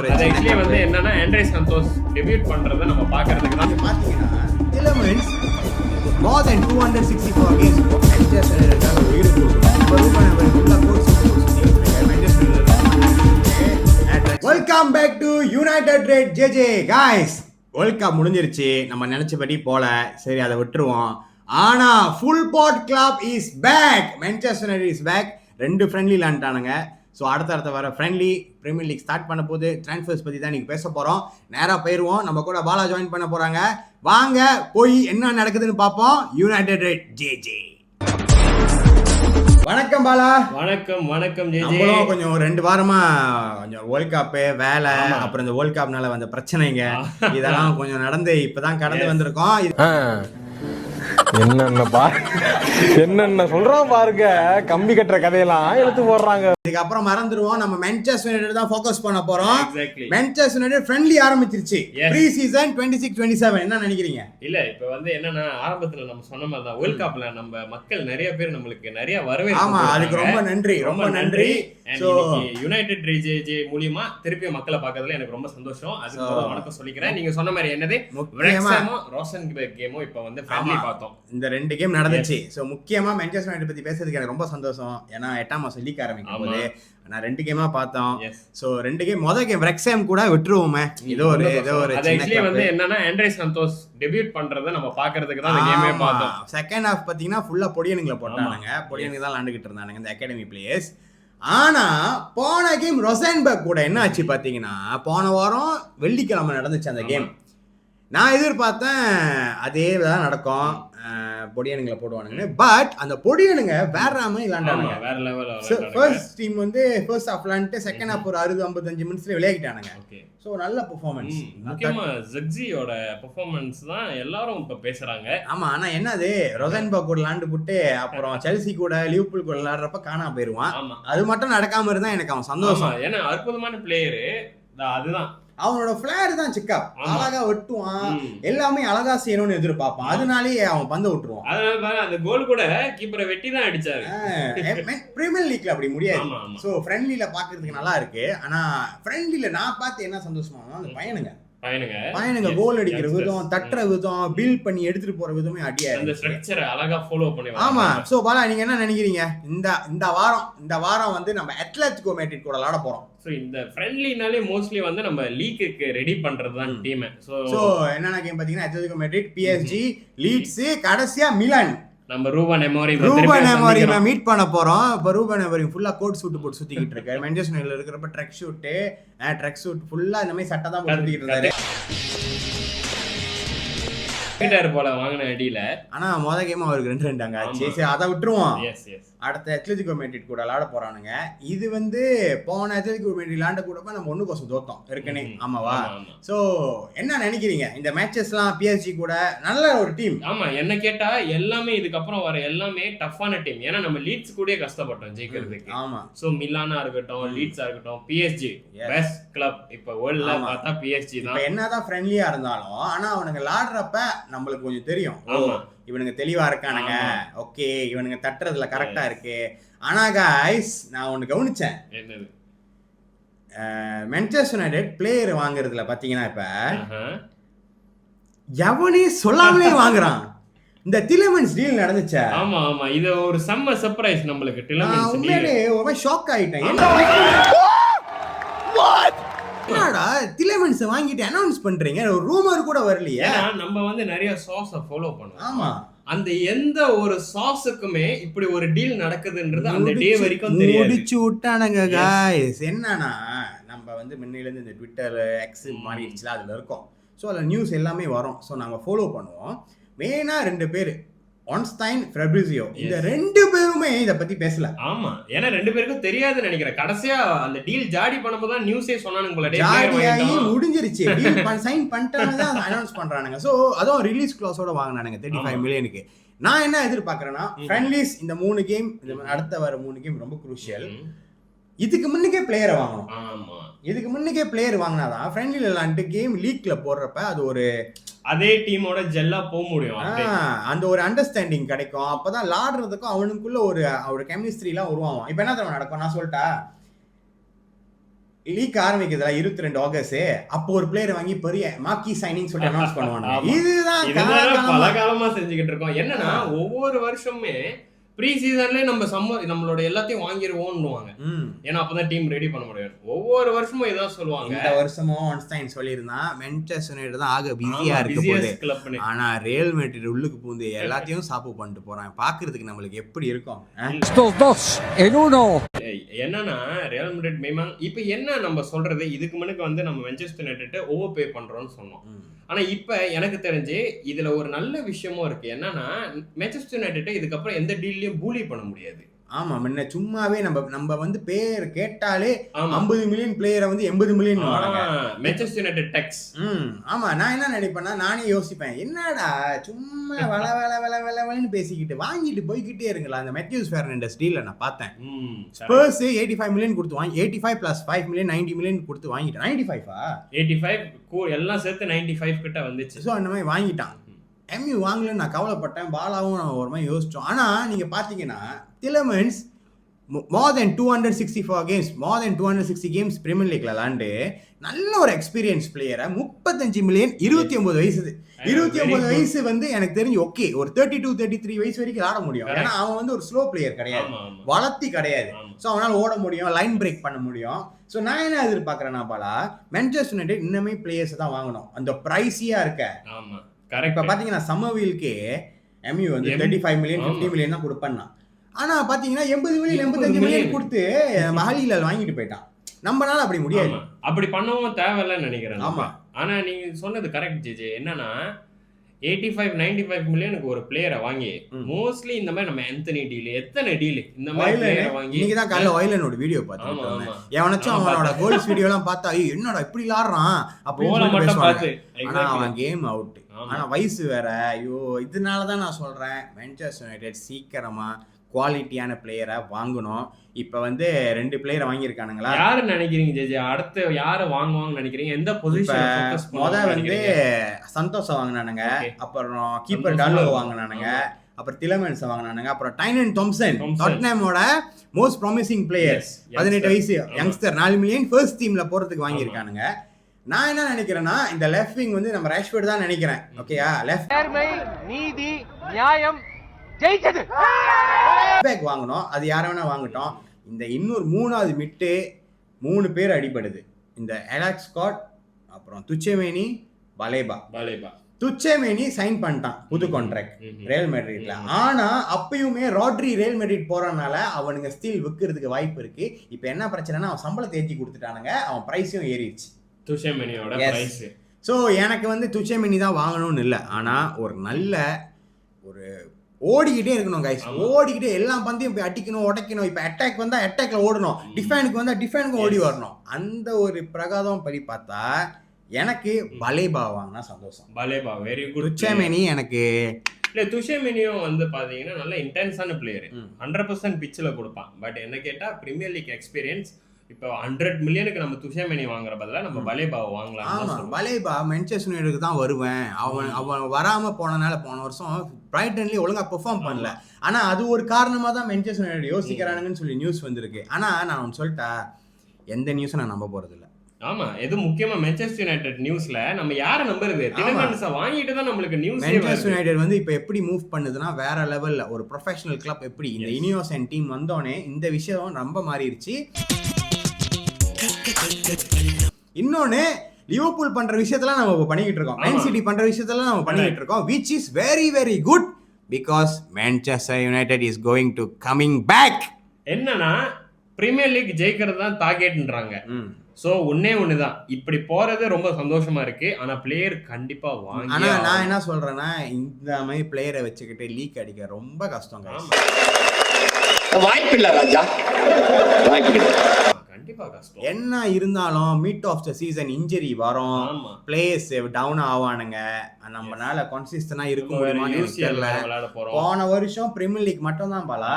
அது ஆக்சுவலி வந்து என்னன்னா ஆண்ட்ரே சந்தோஷ் டெபியூட் பண்றதை நம்ம பார்க்கிறதுக்கு தான். பார்த்தீங்கன்னா Elements more than 264 games Manchester United உயிர் கொடுக்கும். இப்போ ரூபன் ஃபுல்லா course welcome back to United red ஜேஜே गाइस. வேர்ல்ட் கப் முடிஞ்சிருச்சு, நம்ம நினைச்சபடி போல, சரி அதை விட்டுருவோம். ஆனா football club is back, Manchester United is back. 2 friendly விளையாண்டானுங்க. ஸோ அடுத்த வர ஃப்ரெண்ட்லி பிரீமியர் லீக் ஸ்டார்ட் பண்ண போது ட்ரான்ஸ்ஃபர்ஸ் பற்றி தான் நீங்கள் பேச போகிறோம். நேராக போயிடுவோம். நம்ம கூட பாலா ஜாயின் பண்ண போகிறாங்க. வாங்க போய் என்ன நடக்குதுன்னு பார்ப்போம். United red JJ. வணக்கம் பாலா. வணக்கம் ஜேஜே. நம்மளும் கொஞ்சம் 2 வாரமா கொஞ்சம் வேர்ல்ட் கப்பு வேலை, அப்புறம் இந்த வேர்ல்ட் கப்னால வந்த பிரச்சனைங்க இதெல்லாம் கொஞ்சம் நடந்து இப்பதான் கடந்து வந்திருக்கோம். என்னென்ன சொல்றான் பாருங்க, கம்பி கட்டுற கதையெல்லாம் எடுத்து போடுறாங்க. இதுக்கப்புறம் மறந்துடுவோம். நம்ம மான்செஸ்டர் யுனைடெட் தான் ஃபோக்கஸ் பண்ண போறோம். மான்செஸ்டர் யுனைடெட் ஃப்ரெண்ட்லி ஆரம்பிச்சிருச்சு. ப்ரீ சீசன் 26-27 என்ன நினைக்கிறீங்க? இல்ல இப்ப வந்து என்னன்னா ஆரம்பத்துல நம்ம சொன்ன மாதிரி தான் வேர்ல்ட் கப்ல நம்ம மக்கள் நிறைய பேர் நம்மளுக்கு நிறைய வரவேற்பு. ஆமா, அதுக்கு ரொம்ப நன்றி. சோ யுனைடெட் ஜேஜே மூலமா திருப்பி மக்களை பார்க்கறதுல எனக்கு ரொம்ப சந்தோஷம். அதுக்கு வணக்கம் சொல்லிக்கிறேன். நீங்க சொன்ன மாதிரி என்னது ரோசன்பெர்க் கேமும் இப்ப வந்து ஃப்ரெண்ட்லி பார்த்தோம். இந்த 2 கேம் நடந்துச்சு. சோ முக்கியமா மான்செஸ்டர் யுனைடெட் பத்தி பேசுறதுக்கு எனக்கு ரொம்ப சந்தோஷம். ஏன்னா 8ஆம் மாசம் லீக் ஆரம்பிக்கும் போது நான் 2 கேமா பார்த்தோம். சோ 2 கேம், முதல் கேம் ரெக்ஸாம் கூட விட்டுருவோமே. ஏதோ ஒரு அது ஆக்சுவலி வந்து என்னன்னா ஆண்ட்ரே சந்தோஷ் டெபியூட் பண்றதை நம்ம பார்க்கிறதுக்கு தான் அந்த கேமே பார்த்தோம். செகண்ட் ஹாஃப் பாத்தீங்கன்னா ஃபுல்லா பொடியனுங்கள போட்டானுங்க. பொடியனுங்க தான் விளையாண்டுகிட்டு இருந்தானுங்க இந்த அகாடமி பிளேயர்ஸ். ஆனா போன கேம் ரொசன்பெர்க் கூட என்ன ஆச்சு பாத்தீங்கன்னா, போன வாரம் வெள்ளிக்கிழமை நடந்துச்சு அந்த கேம். நான் எதிர்பார்த்தேன் அதே தான் நடக்கும், பொடியனுங்களை போடுவானுங்க. பட் அந்த பொடியனுங்க வேற மாதிரி விளையாண்டானுங்க. வேற லெவல். ஃபர்ஸ்ட் டீம் வந்து ஃபர்ஸ்ட் ஹாஃப் விளையாண்டு செகண்ட் ஹாஃப் ஒரு 60-55 மினிட்ஸ்ல விளையாடிட்டானுங்க. சோ நல்ல பெர்ஃபார்மன்ஸ். முக்கியமா ஜக்ஸியோட பெர்ஃபார்மன்ஸ் தான் எல்லாரும் இப்ப பேசுறாங்க. ஆமா, ஆனா என்னது ரொசன்பெர்க் கூட விளையாண்டு போட்டு அப்புறம் செல்சி கூட லிவர்பூல் கூட விளையாடுறப்ப காணாம போயிருவான். அது மட்டும் நடக்காம இருந்தா எனக்கு அவன் சந்தோஷம். ஏன்னா அற்புதமான பிளேயரு. அதுதான் அவனோட பிளேயர் தான் சிக்கா. அழகா வெட்டுவான், எல்லாமே அழகா செய்யணும்னு எதிர்பார்ப்பான். அதனாலேயே அவன் பந்த விட்டுருவான். அதனால அந்த கோல் கூட கீப்பரை வெட்டி தான் அடிச்சாரு. பிரீமியர் லீக்ல அப்படி முடியாது. சோ ஃப்ரெண்ட்லில பாக்குறதுக்கு நல்லா இருக்கு. ஆனா ஃப்ரெண்ட்லில நான் பார்த்து என்ன சந்தோஷமா அந்த பையனுங்க கோல் அடிக்கிற விதம், தட்டுற விதம், பில்ட் பண்ணி எடுத்துட்டு போற விதமே அடியா அந்த ஸ்ட்ரக்சரை அழகா ஃபாலோ பண்ணி. ஆமா. சோ பாலா, நீங்க என்ன நினைக்கிறீங்க? இந்த வாரம் வந்து நம்ம அட்லெட்டிகோ மேட்ரிட் கூட விளையாட போறோம். சோ இந்த ஃப்ரெண்ட்லினாலே மோஸ்ட்லி வந்து நம்ம லீக்குக்கு ரெடி பண்றது தான் டீம். சோ என்னென்ன கேம் பாத்தீங்கன்னா அட்லெட்டிகோ மேட்ரிட், பிஎஸ்ஜி, லீட்ஸ், கடைசியா மிலான். நம்ம ரூபன் எமோரிம் மீட் பண்ண போறோம். இப்ப ரூபன் எமோரிம் ஃபுல்லா கோட் சூட் போட்டு சுத்திக்கிட்டு இருக்காரு. மான்செஸ்டர் யுனைட்டட்ல இருக்கிறப்ப ட்ரக் ஷூட் ஃபுல்லா இந்த மாதிரி சட்டை தான் போட்டு சுத்திக்கிட்டு இருக்காரு போல வாங்கின அடியில. ஆனா மொதல் கேம் அவருக்கு 2 அங்க ஆச்சு. சரி அதை விட்டுருவோம். அடுத்த அட்லெட்டிகோ மேட்ரிட் கூட விளையாட போறானுங்க. இது வந்து போன அட்லெட்டிகோ மேட்ரிட் விளையாண்ட கூட நம்ம 1-0 தோத்தோம் இருக்கனே. ஆமாவா? சோ என்ன நினைக்கிறீங்க இந்த மேட்சஸ்லாம்? பிஎஸ்ஜி கூட நல்ல ஒரு டீம். ஆமா, என்ன கேட்டா எல்லாமே இதுக்கப்புறம் வர எல்லாமே டஃப்பான டீம். ஏன்னா நம்ம லீட்ஸ் கூட கஷ்டப்பட்டோம் ஜெயிக்கிறதுக்கு. ஆமா. சோ மிலானா இருக்கட்டும், லீட்ஸா இருக்கட்டும், பிஎஸ்ஜி பெஸ்ட் கிளப் இப்ப வேர்ல்ட்ல பார்த்தா பிஎஸ்ஜி தான். என்னதான் ஃப்ரெண்ட்லியா இருந்தாலும் ஆனா அவனுங்க விளையாடுறப்ப நம்மளுக்கு கொஞ்சம் தெரியும், இவனுங்க தெளிவா இருக்கானுங்க, ஓகே இவனுங்க தட்டுறதுல கரெக்டா இருக்கு. ஆனா காய்ஸ், நான் ஒன்னு கவனிச்சேன். என்னது? மான்செஸ்டர் யுனைட்டட் பிளேயர் வாங்குறதுல பாத்தீங்கன்னா இப்ப எவனே சொல்லாமலே வாங்குறான். இந்த டிலமன்ஸ் டீல் நடந்துச்சா? ஆமா, இது ஒரு செம்ம சர்ப்ரைஸ் நம்மளுக்கு. டிலமன்ஸ் உண்மையிலே ரொம்ப ஷாக் ஆயிட்டேன். என்னடா டிலமன்ஸ் வாங்கிட்டு அனௌன்ஸ் பண்றீங்க? ஒரு ரூமர் கூட வரலையே. நம்ம வந்து நிறைய சாஸ ஃபாலோ பண்ணுவோம். ஆமா, அந்த எந்த ஒரு சாஸுக்குமே இப்படி ஒரு டீல் நடக்குதுன்றது அந்த டே வரைக்கும் தெரியாது. முடிச்சு விட்டானுங்க गाइस. என்னன்னா நம்ம வந்து முன்னையில இருந்து இந்த ட்விட்டர் எக்ஸ் மாறிடுச்சுல, அதுல இருக்கோம். சோ அதுல நியூஸ் எல்லாமே வரும். சோ நாங்க ஃபாலோ பண்ணுவோம். மெயினா 2 பேர், ஒன்ஸ்டைன், ஃபெப்ரிசியோ, இந்த 2 பேருமே இத பத்தி பேசல. ஆமா, ஏன்னா 2 பேருக்கும் தெரியாதுன்னு நினைக்கிறேன். கடைசியா அந்த டீல் ஜாடி பண்ணும்போது தான் நியூஸே சொன்னானுங்க போல. ஜாடியாயி முடிஞ்சிருச்சு, டீல் சைன் பண்ணிட்டாங்க தான் அனௌன்ஸ் பண்றானுங்க. சோ அதுவும் ரிலீஸ் க்ளாஸோட வாங்குனானுங்க 35 மில்லியனுக்கு. நான் என்ன எதிர்பார்க்கறேன்னா, ஃப்ரெண்ட்லிஸ் இந்த 3 கேம், அடுத்த வர 3 கேம் ரொம்ப குரூஷியல். இதுக்கு முன்னுக்கே பிளேயரை வாங்கணும். ஆமா, இதுக்கு முன்னுக்கே பிளேயர் வாங்கினாதான் ஃப்ரெண்ட்லில விளையாண்டு கேம் லீக்ல போடுறப்ப அது ஒரு அதே டீமோட ஜெல்லா போக முடியும். அந்த ஒரு அண்டர்ஸ்டாண்டிங் கிடைக்கும். அப்பதான் விளையாடுறதுக்கும் அவனுக்குள்ள ஒரு கெமிஸ்ட்ரி எல்லாம் உருவாகும். இப்ப என்ன தெரியுமா நடக்கும் நான் சொல்லிட்டா, லீக் ஆரம்பிக்கிறதுல 22 ஆகஸ்ட் அப்போ ஒரு பிளேயர் வாங்கி பெரிய மாக்கி சைனிங் சொல்லி அனௌன்ஸ் பண்ணுவாங்க. ஆமா. இதுதான் பல காலமா செஞ்சுக்கிட்டு இருக்கோம். என்னன்னா ஒவ்வொரு வருஷமே ப்ரீ சீசன்லயே நம்மளோட எல்லாத்தையும் வாங்கிடுவோம்னுவாங்க. ஏன்னா அப்பதான் டீம் ரெடி பண்ண முடியும். ஒவ்வொரு வருஷமும் இதான் சொல்லுவாங்க. இந்த வருஷமும் ஆன்ஸ்டைன் சொல்லியிருந்தான் மான்செஸ்டர் யுனைட்டட் தான் ஆக பிஸியா இருக்கு போகுது. ஆனா ரியல் மேட்ரிட் உள்ளுக்கு பூந்து எல்லாத்தையும் சாப்பு பண்ணிட்டு போறான். பாக்குறதுக்கு நம்மளுக்கு எப்படி இருக்கும்? என்னன்னா ரியல் மேட்ரிட் மேமாங் இப்ப என்ன நம்ம சொல்றது, இதுக்கு முன்னுக்கு வந்து நம்ம மான்செஸ்டர் யுனைட்டட் ஓவர் பே பண்றோம்னு சொன்னோம். ஆனா இப்ப எனக்கு தெரிஞ்சு இதுல ஒரு நல்ல விஷயமும் இருக்கு. என்னன்னா மான்செஸ்டர் யுனைட்டட் இதுக்கப்புறம் எந்த டீல்லயும் பூலி பண்ண முடியாது. ஆமா, முன்ன சும்மாவே நம்ம வந்து பேர் கேட்டாலே 50 மில்லியன் பிளேயரை வந்து 80 மில்லியன் மான்செஸ்டர் யுனைட்டட் டெக்ஸ். ஆமா, நான் என்ன நினைப்பேன்னா நானே யோசிப்பேன், என்னடா சும்மா வளன்னு பேசிக்கிட்டு வாங்கிட்டு போய்கிட்டே இருங்களா. அந்த மெத்யூஸ் ஃபெர்னாண்டஸ் டீல்ல நான் பார்த்தேன். ஸ்பர்ஸ் 85 மில்லியன் கொடுத்து வாங்கி 85 பிளஸ் 5 மில்லியன் 90 மில்லியன் கொடுத்து வாங்கிட்டான். 85 எல்லாம் சேர்த்து 95 கிட்ட வந்துச்சு. ஸோ அந்த மாதிரி வாங்கிட்டான். எம்யூ வாங்கலன்னு நான் கவலைப்பட்டேன். பாலாவும் நம்ம ஒரு மாதிரி யோசிச்சோம். ஆனால் நீங்கள் பார்த்தீங்கன்னா டிலமன்ஸ் more than 264 games, more than 260 games premier லீக்ல விளாண்டு நல்ல ஒரு எக்ஸ்பீரியன்ஸ் பிளேயரை 35 மில்லியன் 29 வயசு 29 வயசு வந்து எனக்கு தெரிஞ்சு ஓகே ஒரு 32-33 வயசு வரைக்கும் ஆட முடியும். ஏன்னா அவன் வந்து ஒரு ஸ்லோ பிளேயர் கிடையாது, வளர்த்தி கிடையாது. ஸோ அவனால் ஓட முடியும், லைன் பிரேக் பண்ண முடியும். ஸோ நான் என்ன எதிர்பார்க்குறேன்னா பாலா மான்செஸ்டர் யுனைட்டட் இன்னமே பிளேயர்ஸ் தான் வாங்கணும். அந்த ப்ரைஸியாக இருக்க இப்போ பார்த்தீங்கன்னா சம்மர்வீலுக்கு எம்யூ வந்து 35 மில்லியன் 50 மில்லியன் தான் கொடுப்பேன்னா. ஆனா பாத்தீங்கன்னா 80 மில்லியன் 85 மில்லியன் கொடுத்து மஹாலிலால் வாங்கிட்டு போயிட்டான். நம்மளால அப்படி முடியாது, அப்படி பண்ணவும் தேவையில்லைன்னு நினைக்கிறேன். ஆமா, ஆனா நீங்க சொன்னது கரெக்ட் ஜிஜே. என்னன்னா 85-95 மில்லியனுக்கு ஒரு பிளேயரை வாங்கி மோஸ்ட்லி இந்த மாதிரி நம்ம ஆந்தனி டீல் எத்தனை டீல் இந்த மாதிரி பிளேயரை வாங்கி நீங்க தான் காலைல வைலனோட வீடியோ பார்த்தேன். எவனாச்சும் அவனோட கோல்ஸ் வீடியோ எல்லாம் பார்த்தா என்னடா இப்படி விளாடுறான் அப்படின்னு பேசுவாங்க. ஆனா அவன் கேம் அவுட். ஆனா வயசு வேற. ஐயோ, இதனாலதான் நான் சொல்றேன் மான்செஸ்டர் யுனைட்டட் சீக்கிரமா குவாலிட்டியான பிளேயரை வாங்கணும். இப்ப வந்து 2 பிளேயரை வாங்கியிருக்கானுங்களா? யாரு நினைக்கிறீங்க ஜெஜே அடுத்து யாரை வாங்குவாங்கன்னு நினைக்கிறீங்க? எந்த பொசிஷன்? முதல் வந்து சந்தோஷம் வாங்கினானுங்க, அப்புறம் கீப்பர் டாலோ வாங்கினானுங்க, அப்புறம் டிலமன்ஸ் வாங்கினானுங்க, அப்புறம் டைனன் தாம்சன் டாட்னமோட மோஸ்ட் ப்ராமிசிங் பிளேயர்ஸ் 18 வயசு யங்ஸ்டர் 4 மில்லியன் ஃபர்ஸ்ட் டீம்ல போறதுக்கு வாங்கியிருக்கானுங்க. நான் என்ன நினைக்கிறேன்னா இந்த லெஃப்ட் விங் வந்து நம்ம ராஷ்வர்ட் தான் நினைக்கிறேன். ஓகேயா, லெஃப்ட் நேர்மை நீதி நியாயம் ஜெயிச்சது பேக் வாங்கணும். அது யார வேணா வாங்கட்டும். இந்த இன்னொரு 3வது மிட்டு 3 பேர் அடிபடுது. இந்த அலெக்ஸ் ஸ்காட், அப்புறம் துச்சேமேனி, பலேபா. துச்சேமேனி சைன் பண்ணிட்டான் புது கான்ட்ராக்ட் ரியல் மேட்ரிட்ல. ஆனா அப்பயுமே ராட்ரி ரியல் மேட்ரிட் போறனால அவனுங்க ஸ்டில் விற்கிறதுக்கு வாய்ப்பு இருக்கு. இப்ப என்ன பிரச்சனைனா அவன் சம்பளத்தை ஏற்றி கொடுத்துட்டானுங்க, அவன் பிரைஸும் ஏறிடுச்சு துச்சேமேனியோட பிரைஸ். ஸோ எனக்கு வந்து துச்சேமேனி தான் வாங்கணும்னு இல்லை, ஆனா ஒரு நல்ல ஒரு ஓடிக்கிட்டே இருக்கணும் கைஸ். ஓடிக்கிட்டே எல்லா பந்தையும் போய் அடிக்கணும், உடைக்கணும். இப்போ அட்டாக் வந்தா அட்டாக்ல ஓடணும், டிஃபென்ஸ்க்கு வந்தா டிஃபென்ஸ்க்கு ஓடி வரணும். அந்த ஒரு பிரகாதம் படி பார்த்தா எனக்கு பலேபா வாங்கினா சந்தோஷம். பலேபா வெரி குட். துச்சேமேனி எனக்கு இல்லை, துஷேமேனியும் வந்து பார்த்தீங்கன்னா நல்ல இன்டென்ஸான பிளேயர், 100% பிச்சில் கொடுப்பான். பட் என்ன கேட்டால் ப்ரீமியர் லீக் எக்ஸ்பீரியன்ஸ். இப்போ 100 மில்லியனுக்கு நம்ம துஷேமேனி வாங்குற பதிலாக நம்ம பலேபாவை வாங்கலாம். ஆமாம், பலேபா மான்செஸ்டர் யுனைட்டடுக்கு தான் வருவேன். அவன் வராமல் போனனால போன வருஷம் பிரைட்டன்லேயே ஒழுங்காக பெர்ஃபார்ம் பண்ணல. ஆனால் அது ஒரு காரணமாக தான் மான்செஸ்டர் யுனைட்டட் யோசிக்கிறானுங்கன்னு சொல்லி நியூஸ் வந்திருக்கு. ஆனால் நான் ஒன்று சொல்லிட்டா, எந்த நியூஸும் நான் நம்ப போகிறது இல்லை. ஆமா, எது முக்கியமா மான்செஸ்டர் யுனைட்டட் நியூஸ்ல நம்ம யார நம்புறது? டிலமன்ஸ வாங்கிட்டு தான் நமக்கு நியூஸ். மான்செஸ்டர் யுனைட்டட் வந்து இப்போ எப்படி மூவ் பண்ணுதுன்னா வேற லெவல்ல ஒரு ப்ரொஃபஷனல் கிளப். எப்படி இந்த இனியோசன் டீம் வந்தோடனே இந்த விஷயம் ரொம்ப மாறிடுச்சு. இன்னொன்னு, லிவர்பூல் பண்ற விஷயத்தெல்லாம் நம்ம பண்ணிக்கிட்டு இருக்கோம், மேன் சிட்டி பண்ற விஷயத்தெல்லாம் நம்ம பண்ணிக்கிட்டு இருக்கோம், which is very very good because Manchester United is going to coming back. என்னன்னா பிரீமியர் லீக் ஜெயிக்கிறது தான் டார்கெட்ன்றாங்க. சோ ஒண்ணுதான் இப்படி போறது ரொம்ப சந்தோஷமா இருக்கு. ஆனா பிளேயர் கண்டிப்பா வாங்கி. ஆனா நான் என்ன சொல்றேன்னா, இந்த மாதிரி பிளேயரை வச்சுக்கிட்டு லீக் அடிக்க ரொம்ப கஷ்டம். வாய்ப்பு இல்ல ராஜா, வாய்ப்பு இல்ல, கண்டிப்பா கஷ்டம். என்ன இருந்தாலும் mid of the season injury வரும், பிளேயர்ஸ் டவுன் ஆவானுங்க. நம்மளால கன்சிஸ்டன்டா இருக்க முடியுமா? போன வருஷம் பிரீமியர் லீக் மட்டும் தான் பாலா,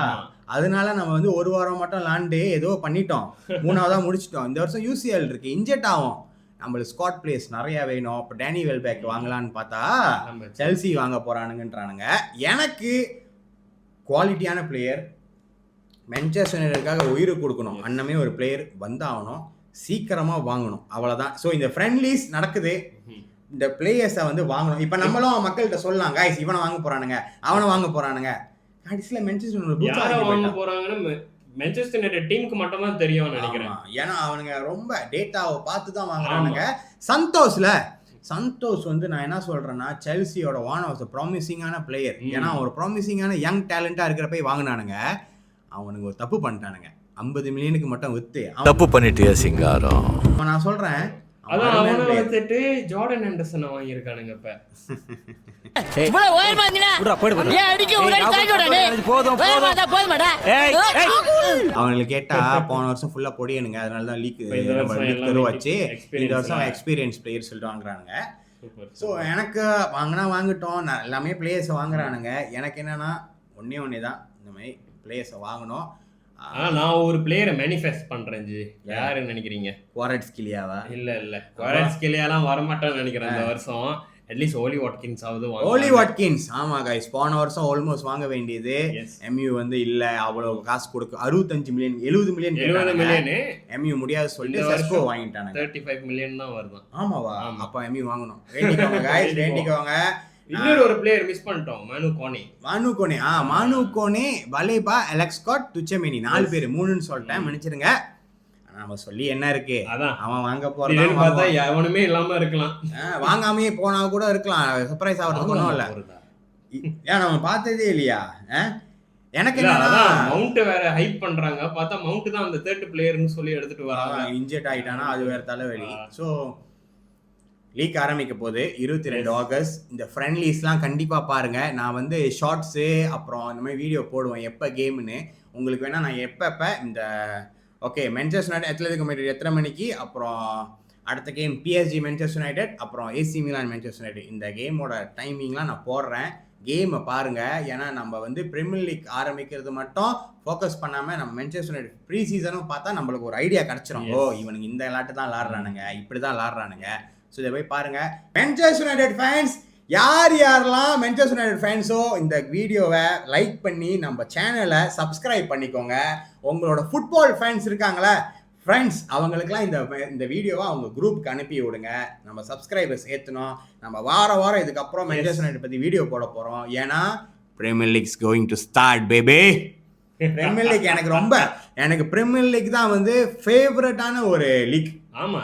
அதனால நம்ம வந்து ஒரு வாரம் மட்டும் விளாண்டு ஏதோ பண்ணிட்டோம், 3ஆவதா முடிச்சிட்டோம். இந்த வருஷம் யூசிஎல் இருக்கு, இன்ஜெக்ட் ஆகும். நம்மளுக்கு ஸ்காட் பிளேயர்ஸ் நிறைய வேணும். இப்போ டேனி வெல்பேக் வாங்கலான்னு பார்த்தா செல்சி வாங்க போறானுங்கன்றானுங்க. எனக்கு குவாலிட்டியான பிளேயர் மான்செஸ்டர் யுனைட்டடுக்காக உயிர் கொடுக்கணும், அன்னமே ஒரு பிளேயர் வந்தாகணும். சீக்கிரமா வாங்கணும், அவ்வளவுதான். ஸோ இந்த ஃப்ரெண்ட்லிஸ் நடக்குது, இந்த பிளேயர்ஸை வந்து வாங்கணும். இப்போ நம்மளும் மக்கள்கிட்ட சொல்லலாம், கைஸ் இவனை வாங்க போறானுங்க அவனை வாங்க போறானுங்க. கடைசியில யாரை வாங்க போறாங்கன்னு மான்செஸ்டர் யுனைட்டட் டீமுக்கு மட்டும் தான் தெரியும்னு நினைக்கிறேன். ஏன்னா அவனுங்க ரொம்ப டேட்டாவை பார்த்து தான் வாங்குறானுங்க. சந்தோஷ் வந்து நான் என்ன சொல்றேன்னா, செல்சியோட ஒன் ஆஃப் த ப்ராமிசிங்கான பிளேயர். ஏன்னா ஒரு ப்ராமிசிங்கான யங் டேலண்டா இருக்கிறப்ப வாங்கினானுங்க. அவனுங்க ஒரு தப்பு பண்ணிட்டானுங்க, 50 மில்லியனுக்கு மட்டும் வித்து தப்பு பண்ணிட்டியா சிங்காரம். நான் சொல்றேன், அதான் அவனை வச்சுட்டு ஜார்டன் ஆண்டர்சனை வாங்கியிருக்கானுங்க. இப்ப அவங்களுக்கு கேட்டா போன வருஷம் ஃபுல்லா பொடியனுங்க, அதனாலதான் லீக் வச்சு இந்த வருஷம் எக்ஸ்பீரியன்ஸ் பிளேயர் சொல்லிட்டு வாங்குறானுங்க. ஸோ எனக்கு வாங்கிட்டோம், எல்லாமே பிளேயர்ஸை வாங்குறானுங்க. எனக்கு என்னன்னா ஒன்னே தான், இந்த மாதிரி பிளேயர்ஸை வாங்கணும். நான் ஒரு பிளேயரை மேனிஃபெஸ்ட் பண்றேன். யாருன்னு நினைக்கிறீங்க? குவாரட்ஸ்கிலியாவா? இல்ல குவாரட்ஸ்கிலியாலாம் வரமாட்டேன்னு நினைக்கிறேன் இந்த வருஷம். அட்லீஸ்ட் ஓலி வாட்கின்ஸ் ஆவது ஓலி வாட்கின்ஸ். ஆமா கைஸ், போன வருஷம் ஆல்மோஸ்ட் வாங்க வேண்டியது. எம்யூ வந்து இல்ல அவ்வளவு காசு கொடுக்க 65 மில்லியன் 70 மில்லியன் எம்யூ முடியாது சொல்லிட்டு செஸ்கோ வாங்கிட்டாங்க. 35 மில்லியன் தான் வருது. ஆமாவா? அப்ப எம்யூ வாங்கணும். வேண்டிக்கோங்க கைஸ், வேண்டிக்கோங்க. இன்னொரு ஒரு பிளேயர் மிஸ் பண்ணிட்டோம், மானு கோனே, பலேபா, அலெக்ஸ் ஸ்காட், துச்சமெனி, 4 பேர் 3ன்னு சொல்லிட்டேன், மன்னிச்சிருங்க. நம்ம சொல்லி என்ன இருக்கு, அவன் வாங்க போறான் பார்த்தா எவனுமே இல்லாம இருக்கலாம், வாங்காமே போனா கூட இருக்கலாம், சர்ப்ரைஸ் ஆகிறதுக்கு ஒன்றும் இல்லை. ஏன் நம்ம பார்த்ததே இல்லையா? எனக்கு என்னன்னா மவுண்ட் வேற ஹைப் பண்றாங்க, பார்த்தா மவுண்ட் தான் அந்த 3rd பிளேயர்னு சொல்லி எடுத்துட்டு வராங்க. இன்ஜெக்ட் ஆயிட்டானா அது வேற தலைவலி. ஸோ லீக் ஆரம்பிக்க போது 22 ஆகஸ்ட். இந்த ஃப்ரெண்ட்லிஸ்லாம் கண்டிப்பாக பாருங்கள். நான் வந்து ஷார்ட்ஸு அப்புறம் இந்த மாதிரி வீடியோ போடுவேன் எப்போ கேமுன்னு. உங்களுக்கு வேணால் நான் எப்போ இந்த okay Manchester United Atletico Madrid எத்தனை மணிக்கு, அப்புறம் அடுத்த கேம் PSG மான்செஸ்டர் யுனைடெட், அப்புறம் AC மிலான் மான்செஸ்டர் யுனைடெட், இந்த கேமோட டைமிங்லாம் நான் போடுறேன். கேமை பாருங்கள். ஏன்னா நம்ம வந்து பிரீமியர் லீக் ஆரம்பிக்கிறது மட்டும் ஃபோக்கஸ் பண்ணாமல் நம்ம மான்செஸ்டர் யுனைடெட் ப்ரீ சீசனும் பார்த்தா நம்மளுக்கு ஒரு ஐடியா கிடச்சிரும். ஓ இவனுக்கு இந்த விளாட்டு தான் விளாட்றானுங்க, இப்படி தான் விளாட்றானுங்க. ஸோ இதை போய் பாருங்க. மான்செஸ்டர் யுனைடெட் ஃபேன்ஸ் யாரெல்லாம் மான்செஸ்டர் யுனைடெட் ஃபேன்ஸோ இந்த வீடியோவை லைக் பண்ணி நம்ம சேனலை சப்ஸ்கிரைப் பண்ணிக்கோங்க. உங்களோட ஃபுட்பால் ஃபேன்ஸ் இருக்காங்களே ஃப்ரெண்ட்ஸ், அவங்களுக்குலாம் இந்த வீடியோவை அவங்க குரூப்புக்கு அனுப்பி விடுங்க. நம்ம சப்ஸ்கிரைபர்ஸ் ஏற்றணும். நம்ம வாரம் இதுக்கப்புறம் மான்செஸ்டர் யுனைடெட் பற்றி வீடியோ போட போகிறோம். ஏன்னா premier league's going to start baby. Premier league எனக்கு பிரீமியர் லீக் தான் வந்து ஃபேவரட்டான ஒரு லீக். ஆமா,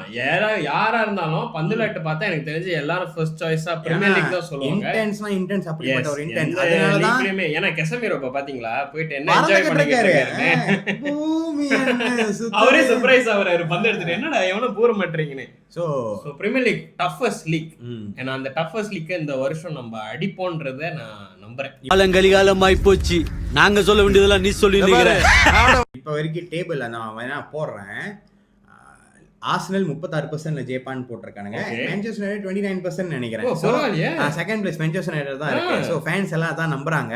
யாரா இருந்தாலும் பந்துலாட்டு பார்த்தா எனக்கு தெரிஞ்சு எல்லாரும் ஃபர்ஸ்ட் சாய்ஸா பிரீமியர் லீக் தான் சொல்லுவாங்க. இன்டென்ஸ் அப்படிப்பட்ட ஒரு இன்டென்ஸ். அதனால தான் ஏன்னா கெசமீரோ பாத்தீங்களா போயிட்டு என்ன என்ஜாய் பண்ணிட்டாரு. அவரே சர்ப்ரைஸ் ஆவறாரு பந்து எடுத்துட்டு, என்னடா எவனோ போற மாட்டீங்கன்னு. So premier league toughest league. ஏன்னா அந்த டஃபஸ்ட் லீக் இந்த வருஷம் நம்ம அடிப்போன்றத நான் நம்புறேன். காலங்கலிகாலமாய் போச்சு, நாங்க சொல்ல வேண்டியதெல்லாம் நீ சொல்லி இப்ப வரைக்கும் டேபிள் நான் வேணா போடுறேன். ஆர்சனல் 36% ஜெயிப்பான்னு போட்டிருக்கானுங்க. மான்செஸ்டர் யுனைடெட் 29% நினைக்கிறேன். செகண்ட் பிளேஸ் மான்செஸ்டர் யுனைடெட் தான் இருக்கு. சோ ஃபேன்ஸ் எல்லாம் அதான் நம்புறாங்க.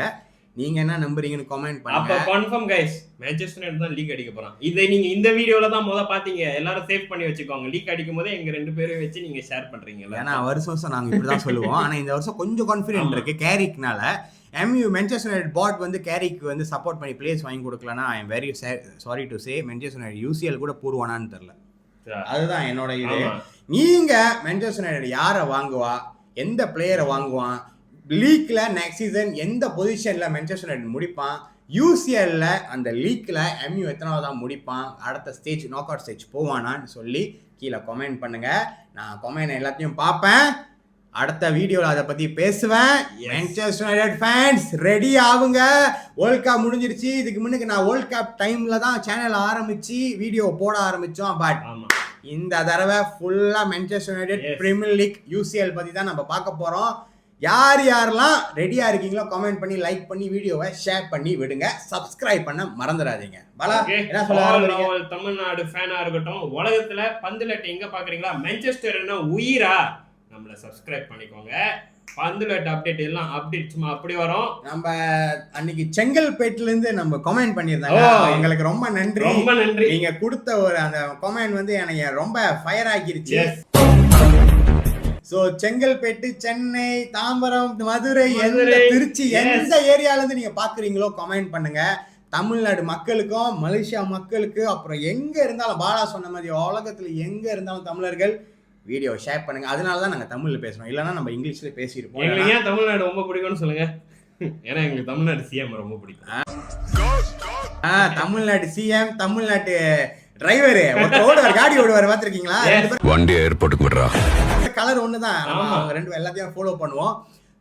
நீங்க என்ன நம்புறீங்கன்னு கமெண்ட் பண்ணுங்க. அப்ப கன்ஃபார்ம் गाइस, மான்செஸ்டர் யுனைடெட் தான் லீக் அடிக்க போறான். இதை நீங்க இந்த வீடியோல தான் பாத்தீங்க. எல்லாரும் சேவ் பண்ணி வச்சுக்கோங்க. லீக் அடிக்கும் போதே எங்க ரெண்டு பேரும் வச்சு நீங்க ஷேர் பண்றீங்க. ஏன்னா வருஷம் நாங்க இப்படி தான் சொல்லுவோம். ஆனா இந்த வருஷம் கொஞ்சம் கான்ஃபிடென்ட் இருக்கு கேரிக்னால. MU மான்செஸ்டர் யுனைடெட் பாட் வந்து கேரிக்கு வந்து சப்போர்ட் பண்ணி பிளேஸ் வாங்கி கொடுக்கலனா I am very sorry to say Manchester United UCL கூட பூர்வானான்னு தெரியல. அதுதான் என்னோட இது. நீங்க மான்செஸ்டர் யுனைடெட் யாரை வாங்குவா, எந்த பிளேயரை வாங்குவான், லீக்ல நெக்ஸ்ட் சீசன் எந்த பொசிஷன்ல மான்செஸ்டர் யுனைடெட் முடிப்பான், UCLல அந்த லீக்ல MU எத்தனாவதா முடிப்பான், அடுத்த ஸ்டேஜ் நாக் அவுட் ஸ்டேஜ் போவானான்னு சொல்லி கீழே கமெண்ட் பண்ணுங்க. நான் கமெண்ட் எல்லாத்தையும் பார்ப்பேன். அடுத்த வீடியோவில் அதை பற்றி பேசுவேன். மான்செஸ்டர் யுனைடெட் ஃபேன்ஸ் ரெடி ஆகுங்க. வேர்ல்ட் கப் முடிஞ்சிருச்சு. இதுக்கு முன்னுக்கு நான் வேர்ல்ட் கப் டைமில் தான் சேனல் ஆரம்பித்து வீடியோ போட ஆரம்பித்தோம். பட் இந்த தடவை ஃபுல்லாக Manchester United premier league UCL பற்றி தான் நம்ம பார்க்க போகிறோம். யாரெல்லாம் ரெடியாக இருக்கீங்களோ கமெண்ட் பண்ணி லைக் பண்ணி வீடியோவை ஷேர் பண்ணி விடுங்க. சப்ஸ்கிரைப் பண்ண மறந்துடாதீங்க. பாலா என்ன சொல்ல, தமிழ்நாடு ஃபேனாக இருக்கட்டும், உலகத்தில் பந்துலட்டை எங்கே பார்க்குறீங்களா, மான்செஸ்டர் என்ன உயிரா, நம்மள சப்ஸ்கிரைப் பண்ணிக்கோங்க. பந்துலட் அப்டேட் எல்லாம் அப்டேட் சும்மா அப்படி வரும். நம்ம அன்னைக்கு செங்கல்பேட்ல இருந்து நம்ம கமெண்ட் பண்ணியிருந்தாங்க. உங்களுக்கு ரொம்ப நன்றி. நீங்க கொடுத்த ஒரு அந்த கமெண்ட் வந்து எனக்கு ரொம்ப ஃபயர் ஆகிருச்சு. சோ செங்கல்பேட்டு, சென்னை, தாம்பரம், மதுரை, திருச்சி எந்த ஏரியால இருந்து நீங்க பாக்குறீங்களோ கமெண்ட் பண்ணுங்க. தமிழ்நாடு மக்களுக்கும் மலேசியா மக்களுக்கு அப்புறம் எங்க இருந்தாலும் பாலா சொன்ன மாதிரி உலகத்துல எங்க இருந்தாலும் தமிழர்கள் வீடியோ ஷேர் பண்ணுங்க. அதனால தான் நாங்க தமிழ்ல பேசுறோம், இல்லைன்னா நம்ம இங்கிலீஷ்ல பேசியிருப்போம். எங்களுக்கு ஏன் தமிழ்நாடு ரொம்ப பிடிக்கும்னு சொல்லுங்க. ஏன்னா எங்களுக்கு தமிழ்நாடு சிஎம் ரொம்ப பிடிக்கும். தமிழ்நாடு சிஎம், தமிழ்நாட்டு டிரைவர் ஓடுவார், காடி ஓடுவார், பார்த்துருக்கீங்களா? வண்டி ஏர்போர்ட்டுக்கு விடுறா. கலர் ஒண்ணுதான், அவங்க ரெண்டு எல்லாத்தையும் ஃபாலோ பண்ணுவோம்.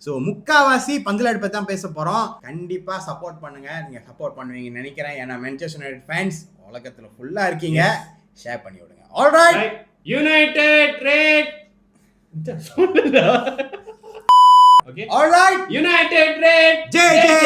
ஸோ முக்காவாசி பந்தலாடு பற்றி தான் பேச போகிறோம். கண்டிப்பாக சப்போர்ட் பண்ணுங்க, நீங்கள் சப்போர்ட் பண்ணுவீங்கன்னு நினைக்கிறேன். ஏன்னா மான்செஸ்டர் யுனைடெட் ஃபேன்ஸ் உலகத்தில் ஃபுல்லாக இருக்கீங்க. ஷேர் பண்ணி விடுங்க. Alright, United red. Okay, alright, United red J J.